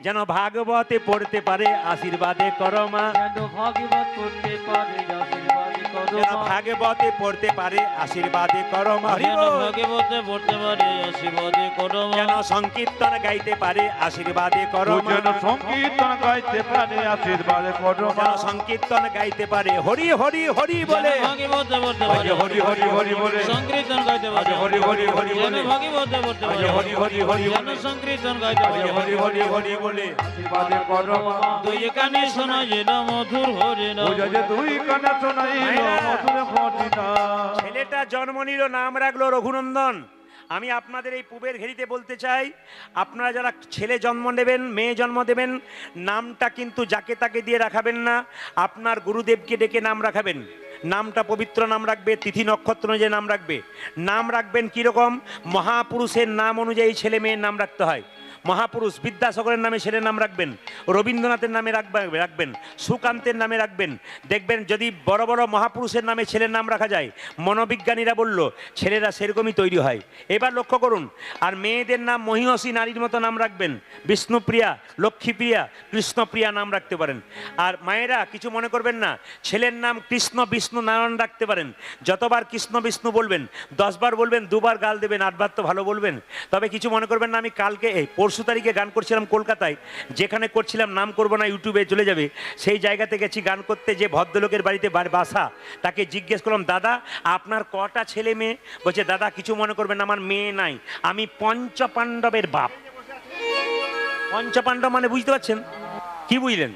যেন ভাগবতে পড়তে পারে, আশীর্বাদে করো মা, যেন ভাগবত পড়তে পারে, আশীর্বাদে করো যেন মা, ভাগবতে পড়তে পারে, আশীর্বাদে করো মা, হরি যেন বল। ভাগবতে পড়তে পারে, আশীর্বাদে করো মা, যেন সংকীর্তন গাইতে পারে, আশীর্বাদে করো মা, যেন সংকীর্তন গাইতে পারে, আশীর্বাদে করো মা, যেন সংকীর্তন গাইতে পারে, হরি হরি হরি বলে, যেন ভাগবতে পড়তে পারে, হরি হরি হরি বলে, সংকীর্তন গাইতে পারে, হরি হরি হরি যেন বলে, ভাগবতে পড়তে পারে, হরি হরি হরি যেন বলে, সংকীর্তন গাইতে পারে, হরি হরি হরি বলে, আশীর্বাদে করো মা, দুই কানে শোনা যেন মধুর হরিনাম, দুই কানে শোনাইল মধুর হরিনাম। ছেলেটা জন্ম নিল, নাম রাখলো রঘুনন্দন। আমি আপনাদের এই পুবের ঘেরিতে বলতে চাই, আপনারা যারা ছেলে জন্ম নেবেন, মেয়ে জন্ম দেবেন, নামটা কিন্তু যাকে তাকে দিয়ে রাখাবেন না, আপনার গুরুদেবকে ডেকে নাম রাখাবেন। নামটা পবিত্র নাম রাখবে, তিথি নক্ষত্র অনুযায়ী নাম রাখবে। নাম রাখবেন কীরকম? মহাপুরুষের নাম অনুযায়ী ছেলে মেয়ের নাম রাখতে হয়। মহাপুরুষ বিদ্যাসাগরের নামে ছেলের নাম রাখবেন, রবীন্দ্রনাথের নামে রাখবেন, সুকান্তের নামে রাখবেন। দেখবেন যদি বড় বড় মহাপুরুষের নামে ছেলের নাম রাখা যায়, মনোবিজ্ঞানীরা বলল ছেলেরা সেরকমই তৈরি হয়। এবার লক্ষ্য করুন, আর মেয়েদের নাম মহিষী নারীর মতো নাম রাখবেন, বিষ্ণুপ্রিয়া, লক্ষ্মীপ্রিয়া, কৃষ্ণপ্রিয়া নাম রাখতে পারেন। আর মায়েরা কিছু মনে করবেন না, ছেলের নাম কৃষ্ণ বিষ্ণু নারায়ণ রাখতে পারেন। যতবার কৃষ্ণ বিষ্ণু বলবেন, 10 বার বলবেন, 2 বার গাল দেবেন, 8 বার তো ভালো বলবেন। তবে কিছু মনে করবেন না, আমি কালকে পরশু তারিখে গান করছিলাম কলকাতায়, যেখানে করছিলাম নাম করব না, ইউটিউবে চলে যাবে, সেই জায়গাতে গেছি গান করতে। যে ভদ্রলোকের বাড়িতে বাসা, তাকে জিজ্ঞেস করলাম, দাদা আপনার কটা ছেলে মেয়ে? বলছে, দাদা কিছু মনে করবেন না, আমার মেয়ে নাই, আমি পঞ্চপাণ্ডবের বাপ। পঞ্চপাণ্ডব মানে বুঝতে পারছেন? কি বুঝলেন?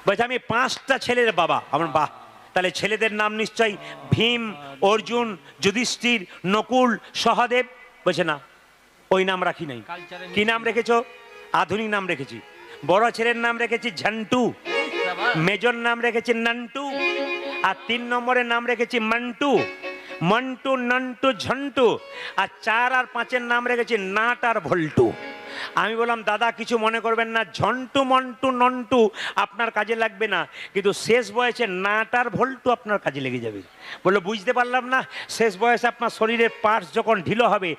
বলছে আমি 5টা ছেলের বাবা। আমার বাহ, তাহলে ছেলেদের নাম নিশ্চয়ই ভীম, অর্জুন, যুধিষ্ঠির, নকুল, সহদেব। বলছে না, ওই নাম রাখি নাই। কি নাম রেখেছো? আধুনিক নাম রেখেছি। বড় ছেলের নাম রেখেছি ঝন্টু, মেজর নাম রেখেছি নান্টু, আর 3 নম্বরের নাম রেখেছি মন্টু। মন্টু, নন্টু, ঝন্টু। আর 4 আর 5-এর নাম রেখেছি নাট আর ভল্টু। আমি বললাম, দাদা কিছু মনে করবেন না, ঝন্টু মন্টু নন্টু আপনার কাজে লাগবে না, কিন্তু শেষ বয়সে নাট আর ভল্টু আপনার কাজে লেগে যাবে। বললো, বুঝতে পারলাম না। শেষ বয়সে আপনার শরীরের পার্টস যখন ঢিলো হবে,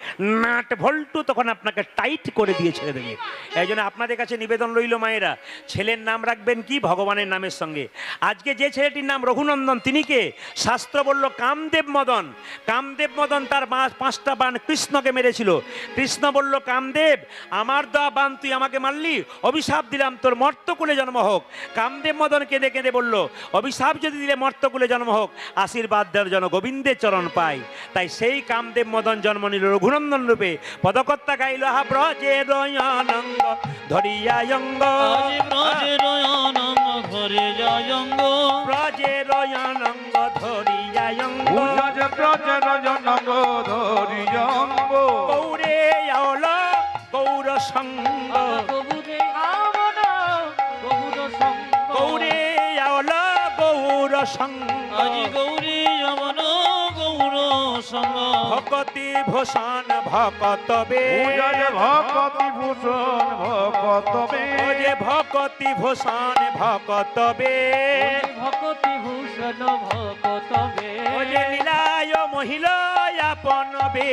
নাট ভল্টু তখন আপনাকে টাইট করে দিয়ে ছেড়ে দেবে। এই জন্য আপনাদের কাছে নিবেদন রইল, মায়েরা ছেলের নাম রাখবেন কি ভগবানের নামের সঙ্গে। আজকে যে ছেলেটির নাম রঘুনন্দন, তিনি কে? শাস্ত্র বলল কামদেব মদন। কামদেব মদন তার 5টা বাণ কৃষ্ণকে মেরেছিল। কৃষ্ণ বলল, কামদেব আমার দেওয়া বাণ তুই আমাকে মারলি, অভিশাপ দিলাম তোর মর্তকুলে জন্ম হোক। কামদেব মদন কেঁদে কেঁদে বলল, অভিশাপ যদি দিলে মর্তকুলে জন্ম হোক, আশীর্বাদ দেওয়ার জন্য গোবিন্দের চরণ পাই। তাই সেই কামদেব মদন জন্ম নিল রঘুনন্দন রূপে। পদকর্তা গাইল, হা ব্রজের আনন্দ ধরিয়ায়ঙ্গ, ব্রজের আনন্দ ঘরে যায়ঙ্গ, ব্রজের আনন্দ ধরিয়ায়ঙ্গ, ব্রজের জনঙ্গ ধরিয়ঙ্গ, গৌরে আওল গৌর সঙ্গ, গৌরে আমন গৌর সঙ্গ, গৌরে আওল গৌর সঙ্গ, আজি গৌরী আমন গৌর সঙ্গ, ভকতি ভূষণ ভকতবে, ভকতি ভূষণ ভকতবে, যে ভকতি ভূষণ ভকতবে, ভকতি ভূষণ ভকতবে, যে লীলায় মহিলা আপনবে,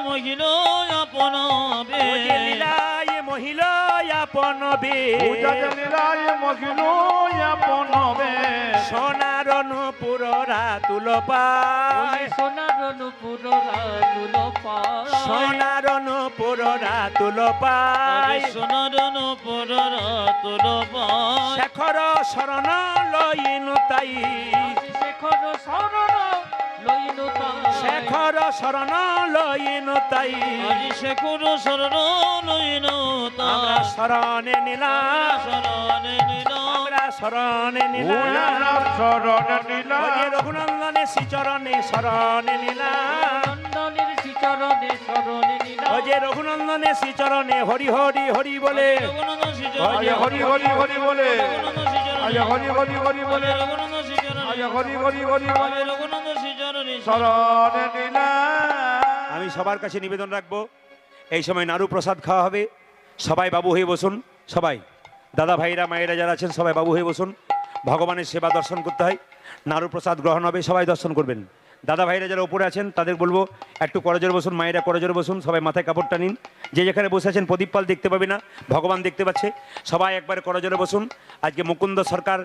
মহিলা আপনবে, যে লীলায় মহিলা আপনবে, লীলায় মহিলা আপনবে, সোনার নূপুর রাতুল পায়, সোনার নূপুর রাতুল পায়, সোনার নূপুর রাতুল পায়, সোনার নূপুর রাতুল পায়, শেখর শরণ লইনু তাই, শেখর শরণ লইনু তাই, শেখর শরণ লইনু তাই, আজি শেখর শরণ লইনু তাই, আমরা শরণে নিলাম, শরণে নিলাম, আমরা শরণে নিলাম, শরণ নীলা, ওরে রঘুনন্দনে শ্রীচরণে শরণে নিলাম, নন্দনের শ্রীচরণে শরণে নিলাম, ওরে রঘুনন্দনে শ্রীচরণে হরি হরি হরি বলে, রঘুনন্দন আজ শ্রীচরণে হরি হরি হরি বলে, রঘুনন্দন শ্রীচরণে আজ হরি হরি হরি বলে, রঘুনন্দন শ্রীচরণে আজ হরি হরি হরি বলে, রঘুনন্দন শ্রীচরণে শরণ নীলা। আমি সবার কাছে নিবেদন রাখবো, এই সময় নাড়ু প্রসাদ খাওয়া হবে। সবাই বাবু হয়ে বসুন, সবাই দাদা ভাইরা মায়েরা যারা আছেন সবাই বাবু হয়ে বসুন। ভগবানের সেবা দর্শন করতে হয়, নাড়ু প্রসাদ গ্রহণ হবে, সবাই দর্শন করবেন। দাদা ভাইরা যারা উপরে আছেন তাদের বলবো একটু করজোরে বসুন, মায়েরা করজোরে বসুন, সবাই মাথায় কাপড়টা নিন। যে যেখানে বসে আছেন প্রদীপ পাল দেখতে পাবে না, ভগবান দেখতে পাচ্ছে, সবাই একবারে করজোরে বসুন। আজকে মুকুন্দ সরকার,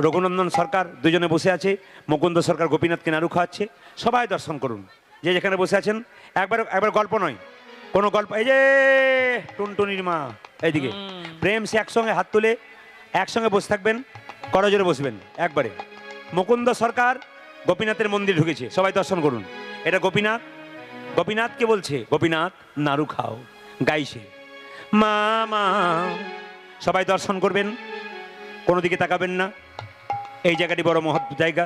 রঘুনন্দন সরকার দুজনে বসে আছে, মুকুন্দ সরকার গোপীনাথকে নাড়ু খাওয়াচ্ছে, সবাই দর্শন করুন। যে যেখানে বসে আছেন একবার গল্প নয়, কোনো গল্প। এই যে টুনটুনির মা এইদিকে, প্রেম সে একসঙ্গে হাত তুলে একসঙ্গে বসে থাকবেন, করজোরে বসবেন একবারে। মুকুন্দ সরকার গোপীনাথের মন্দির ঢুকেছে, সবাই দর্শন করুন। এটা গোপীনাথ, গোপীনাথকে বলছে, গোপীনাথ নাড়ু খাও, গাইছে মা মা। সবাই দর্শন করবেন, কোনো দিকে তাকাবেন না। এই জায়গাটি বড় মহৎ জায়গা,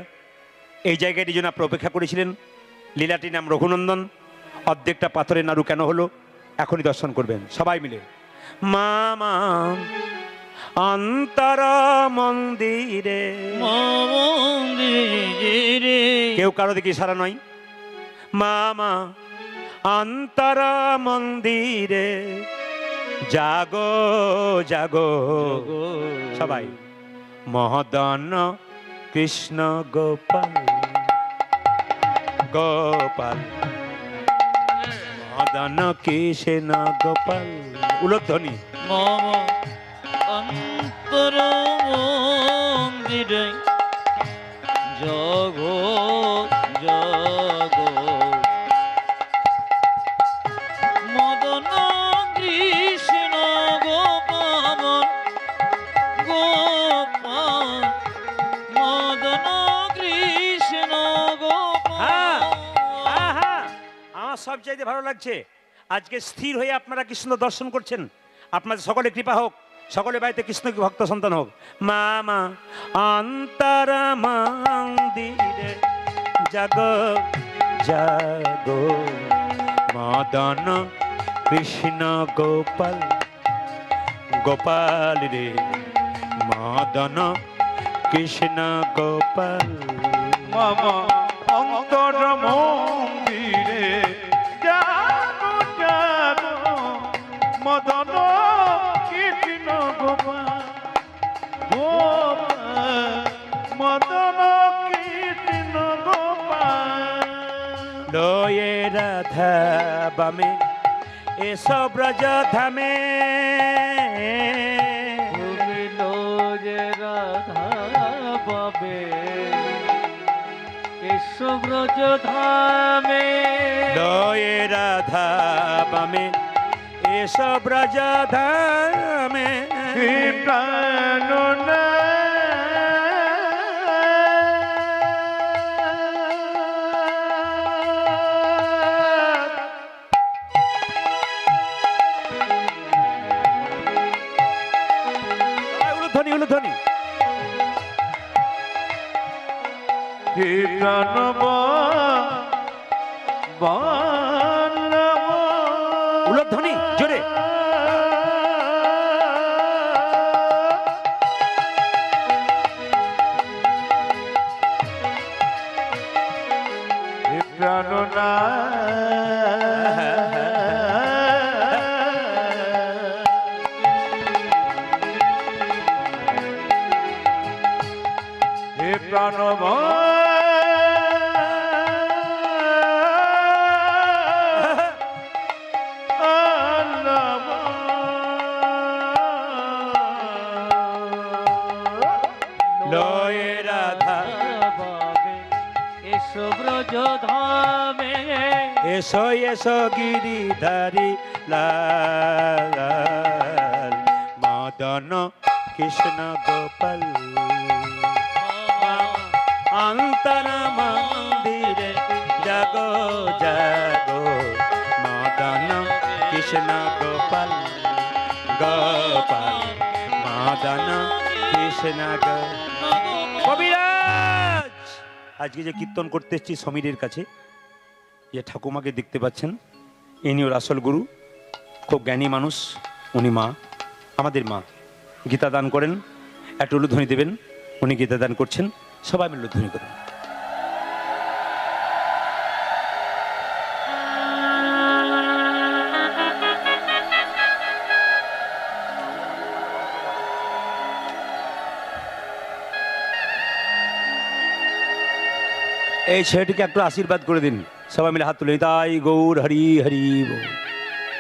এই জায়গাটির জন্য আপনি অপেক্ষা করেছিলেন। লীলাটির নাম রঘুনন্দন। অর্ধেকটা পাথরের নাড়ু কেন হলো এখনই দর্শন করবেন সবাই মিলে। মা মা অন্তর মন্দিরে, মন্দিরে কেউ কারো দিকে ইশারা নয়। মা মা অন্তর মন্দিরে জাগো জাগো জগো। সবাই মদন কৃষ্ণ গোপাল গোপাল মদন কৃষ্ণ গোপাল উলধ্বনি মম অন্তর মন্দিরে জগো জগো মদন কৃষ্ণ গোপাল গোপাল মদন কৃষ্ণ হ্যাঁ, গোপাল আমার সবচাইতে ভালো লাগছে আজকে স্থির হয়ে আপনারা কৃষ্ণ দর্শন করছেন। আপনাদের সকলে কৃপা হোক, সকলে বাড়িতে কৃষ্ণ কি ভক্ত সন্তান হোক। মামা অন্তর মন্দিরে জাগো জাগো মদন কৃষ্ণ গোপাল গোপাল রে মদন কৃষ্ণ গোপাল মামা অন্তর মন্দিরে জাগো জাগো মদন কৃষ্ণ গোপাল গোপাল মদন কৃষ্ণ গোপাল লয়ে রাধা বামে এসো ব্রজ ধামে ভুলিল যে রাধা পাবে এসো ব্রজ ধামে লয়ে রাধা বামে এসো ব্রজ ধামে প্রাণনা উলুধ্বনি উলুধ্বনি হে প্রাণব উলুধ্বনি জোরে হে প্রাণনা হে প্রাণব লয়ে রাধা পাবে এসো ব্রজ ধামে এসো এসো গিরিধারী লাল মদন কৃষ্ণ গোপাল অন্তর মন্দিরে জাগো জাগো মদন কৃষ্ণ গোপাল গোপাল মদন কৃষ্ণ কবিরাজ আজকে যে কীর্তন করতে এসেছি সমীরের কাছে, যে ঠাকুমাকে দেখতে পাচ্ছেন ইনি ওর আসল গুরু, খুব জ্ঞানী মানুষ। উনি মা, আমাদের মা, গীতা দান করেন। একটা উলুধ্বনি দেবেন, উনি গীতা দান করছেন, সবাই মিলে উলুধ্বনি করেন। এই ছেলেটিকে একটু আশীর্বাদ করে দিন, সবাই মিলে হাত তুলে। তাই গৌর হরি হরি বল।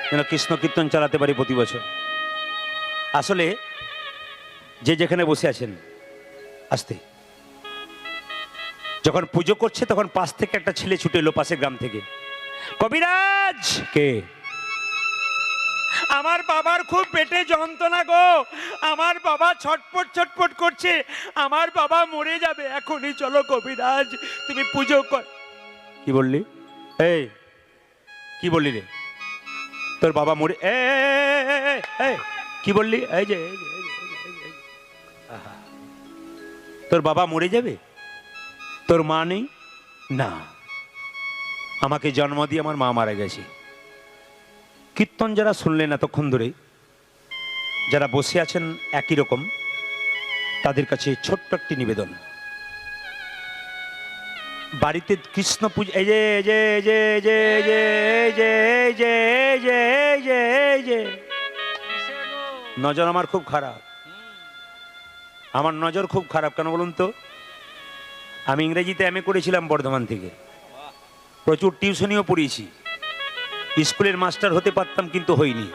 যেন কৃষ্ণ কীর্তন চালাতে পারি প্রতি বছর। আসলে যে যেখানে বসে আছেন আসতে, যখন পুজো করছে তখন পাশ থেকে একটা ছেলে ছুটে এলো, পাশের গ্রাম থেকে। কবিরাজ কে? আমার বাবার খুব পেটে যন্ত্রণা গো, আমার বাবা ছটপট ছটপট করছে, আমার বাবা মরে যাবে, এখনই চলো কবিরাজ, তুমি পুজো কর। কি বললি? এই কি বললি রে? তোর বাবা মরে কি বললি? এই যে আহা, তোর বাবা মরে যাবে? তোর মা নেই? না, আমাকে জন্ম দিয়ে আমার মা মারা গেছে। কীর্তন যারা শুনলেন এতক্ষণ ধরে, যারা বসে আছেন একই রকম, তাদের কাছে ছোট্ট একটি নিবেদন। বাড়িতে কৃষ্ণ পূজা, এই যে এই যে এই যে এই যে এই যে এই যে এই যে এই যে এই যে নজর আমার খুব খারাপ, আমার নজর খুব খারাপ। কেন বলুন তো? আমি ইংরেজিতে এমএ করেছিলাম বর্ধমান থেকে, প্রচুর টিউশনিও পড়িয়েছি, স্কুলের মাস্টার হতে পারতাম কিন্তু হইনি।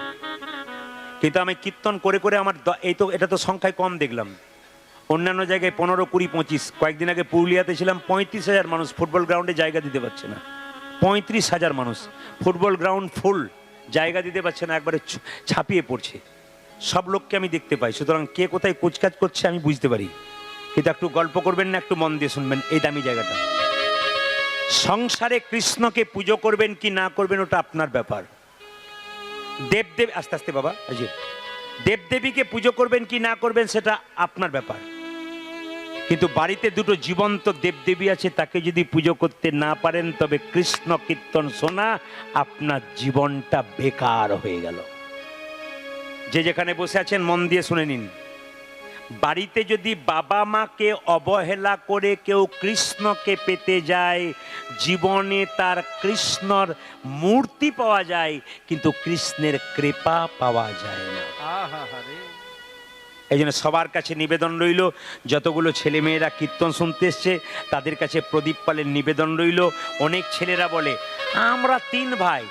কিন্তু আমি কীর্তন করে করে আমার এটা তো সংখ্যায় কম দেখলাম, অন্যান্য জায়গায় 15, 20, 25। কয়েকদিন আগে পুরুলিয়াতে ছিলাম, 35,000 মানুষ ফুটবল গ্রাউন্ডে জায়গা দিতে পারছে না। 35,000 মানুষ ফুটবল গ্রাউন্ড ফুল, জায়গা দিতে পারছে না, একবারে ছাপিয়ে পড়ছে। সব লোককে আমি দেখতে পাই, সুতরাং কে কোথায় কুচকাচ করছে আমি বুঝতে পারি। কিন্তু একটু গল্প করবেন না, একটু মন দিয়ে শুনবেন এই দামি জায়গাটা। সংসারে কৃষ্ণকে পুজো করবেন কি না করবেন ওটা আপনার ব্যাপার। দেবদেব আস্তে আস্তে বাবা, দেবদেবীকে পুজো করবেন কি না করবেন সেটা আপনার ব্যাপার। কিন্তু বাড়িতে দুটো জীবন্ত দেবদেবী আছে, তাকে যদি পুজো করতে না পারেন তবে কৃষ্ণ কীর্তন শোনা আপনার জীবনটা বেকার হয়ে গেল। যে যেখানে বসে আছেন মন দিয়ে শুনে নিন, বাড়িতে যদি বাবা মাকে অবহেলা করে কেউ কৃষ্ণকে পেতে যায়, জীবনে তার কৃষ্ণর মূর্তি পাওয়া যায় কিন্তু কৃষ্ণের কৃপা পাওয়া যায় না। এই জন্য সবার কাছে নিবেদন রইল, যতগুলো ছেলেমেয়েরা কীর্তন শুনতে এসছে তাদের কাছে প্রদীপ পালের নিবেদন রইল। অনেক ছেলেরা বলে আমরা 3 ভাই,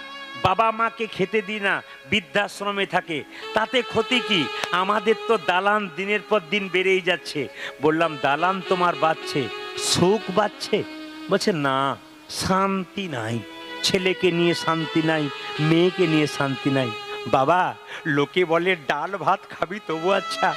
বাবা মাকে খেতে দিই না, বৃদ্ধাশ্রমে থাকে, তাতে ক্ষতি কি? আমাদের তো দালান দিনের পর দিন বেড়েই যাচ্ছে। বললাম দালান তোমার বাড়ছে, সুখ বাড়ছে? বলছে না, শান্তি নাই, ছেলেকে নিয়ে শান্তি নাই, মেয়েকে নিয়ে শান্তি নাই। বাবা, লোকে বলে ডাল ভাত খাবি তবু আচ্ছা,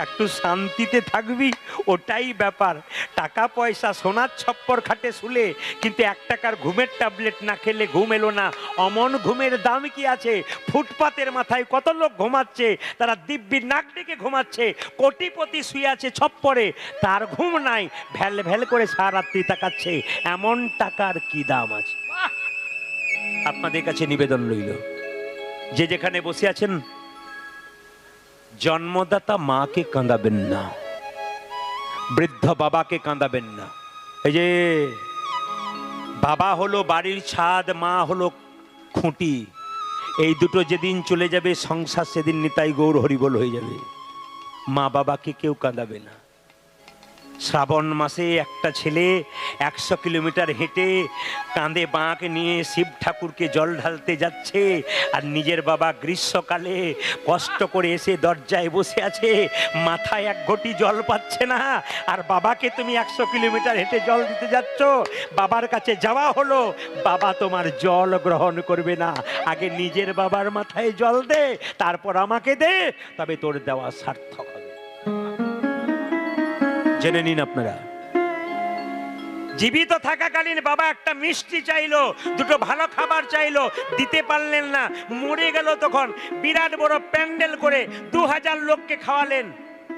একটু শান্তিতে থাকবি ওটাই ব্যাপার। টাকা পয়সা সোনার ছপ্পর খাটে শুলে, কিন্তু 1 টাকার ঘুমের ট্যাবলেট না খেলে ঘুম এলো না। অমন ঘুমের দাম কি আছে? ফুটপাতের মাথায় কত লোক ঘুমাচ্ছে, তারা দিব্যি নাক ডেকে ঘুমাচ্ছে। কোটিপতি শুয়ে আছে ছপ্পরে, তার ঘুম নাই, ভ্যাল ভ্যাল করে সারা রাত্রি তাকাচ্ছে। এমন টাকার কি দাম আছে? আপনাদের কাছে নিবেদন রইল, যে যেখানে বসে আছেন জন্মদাতা মাকে কাঁদাবেন না, বৃদ্ধ বাবাকে কাঁদাবেন না। এই যে বাবা হলো বাড়ির ছাদ, মা হলো খুঁটি, এই দুটো যেদিন চলে যাবে সংসার সেদিন নিতাই গৌর হরিবল হয়ে যাবে। মা বাবাকে কেউ কাঁদাবে না। শ্রাবণ মাসে একটা ছেলে 100 কিলোমিটার হেঁটে কাঁধে বাঁক নিয়ে শিব ঠাকুরকে জল ঢালতে যাচ্ছে, আর নিজের বাবা গ্রীষ্মকালে কষ্ট করে এসে দরজায় বসে আছে, মাথায় 1 ঘটি জল পাচ্ছে না, আর বাবাকে তুমি 100 কিলোমিটার হেঁটে জল দিতে যাচ্ছ। বাবার কাছে যাওয়া হলো, বাবা তোমার জল গ্রহণ করবে না, আগে নিজের বাবার মাথায় জল দে, তারপর আমাকে দে, তবে তোর দেওয়া সার্থক হবে। জেনে নিন আপনারা, জীবিত থাকাকালীন বাবা একটা মিষ্টি চাইলো, দুটো ভালো খাবার চাইলো, দিতে পারলেন না। মরে গেল তখন বিরাট বড় প্যান্ডেল করে 2000 লোককে খাওয়ালেন।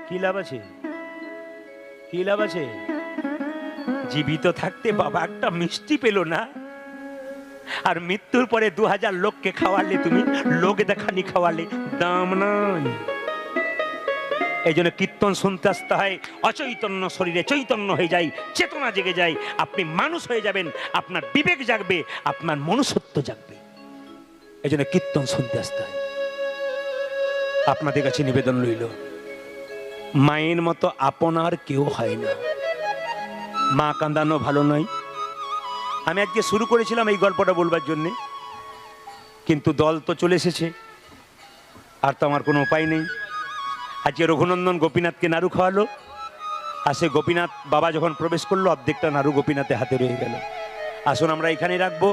কি লাভ আছে? কি লাভ আছে? জীবিত থাকতে বাবা একটা মিষ্টি পেল না, আর মৃত্যুর পরে 2000 লোককে খাওয়ালে, তুমি লোক দেখানি খাওয়ালে, দাম নাই। এই জন্য কীর্তন শুনতে আসতে হয়, অচৈতন্য শরীরে চৈতন্য হয়ে যায়, চেতনা জেগে যায়, আপনি মানুষ হয়ে যাবেন, আপনার বিবেক জাগবে, আপনার মনুষ্যত্ব জাগবে। এই জন্য কীর্তন শুনতে আসতে হয়। আপনাদের কাছে নিবেদন রইল, মায়ের মতো আপনার কেউ হয় না। মা কাঁদানো ভালো নয়। আমি আজকে শুরু করেছিলাম এই গল্পটা বলবার জন্যে, কিন্তু দল তো চলে এসেছে, আর তো আমার কোনো উপায় নেই। আজকে রঘুনন্দন গোপীনাথকে নাড়ু খাওয়ালো, আর সে গোপীনাথ বাবা যখন প্রবেশ করলো অর্ধেকটা নাড়ু গোপীনাথে হাতে রয়ে গেল। আসুন আমরা এখানেই রাখবো,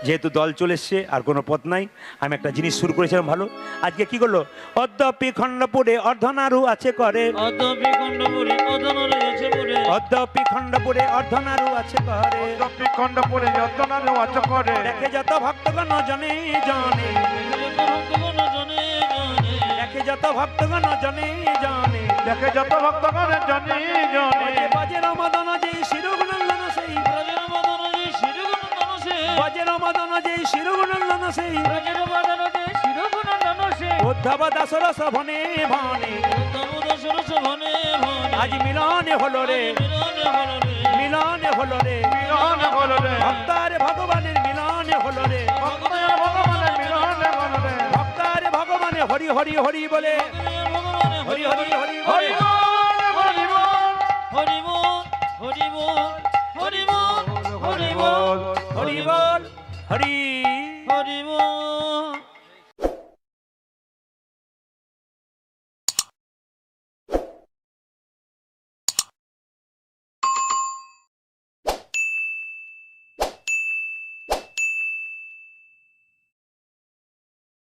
যেহেতু দল চলে এসছে, আর কোনো পথ নাই। আমি একটা জিনিস শুরু করেছিলাম ভালো, আজকে কি করলো? অদ্যপি খণ্ডপুরে অর্ধনারু আছে করে, অদ্যপি খণ্ডপুরে অর্ধনারু আছে করে, অদ্যপি খণ্ডপুরে অর্ধনারু আছে করে, অদ্যপি খণ্ডপুরে যতনারু আছে করে, দেখে যত ভক্তগণ জনে জনে, দেখে যত ভক্তগণ জনে জনে, দেখে যত ভক্তগণ জনে জনে, বাজের মদন যেই শিরগুণন্দন সেই, ব্রজের মদন যে শিরগুণন্দন সে, বাজের মদন যেই শিরগুণন্দন সেই, ব্রজের মদন যে শিরগুণন্দন সে, উদ্ধব দাসর সভনে ভনে, উদ্ধব দাসর সভনে ভনে, আজ মিলনে হলো রে, মিলনে হলো রে, মিলনে হলো রে, মিলন হলো রে, ভক্তার ভগবানের মিলনে হলো রে, ভক্তের ভগবানের মিলন হলো রে, ভক্তার ভগবানে হরি হরি হরি বলে, ভক্তের হরি হরি হরি হরি বল হরি বল হরি বল হরি বল হরি বল হরি বল হরি বল হরি হরি বল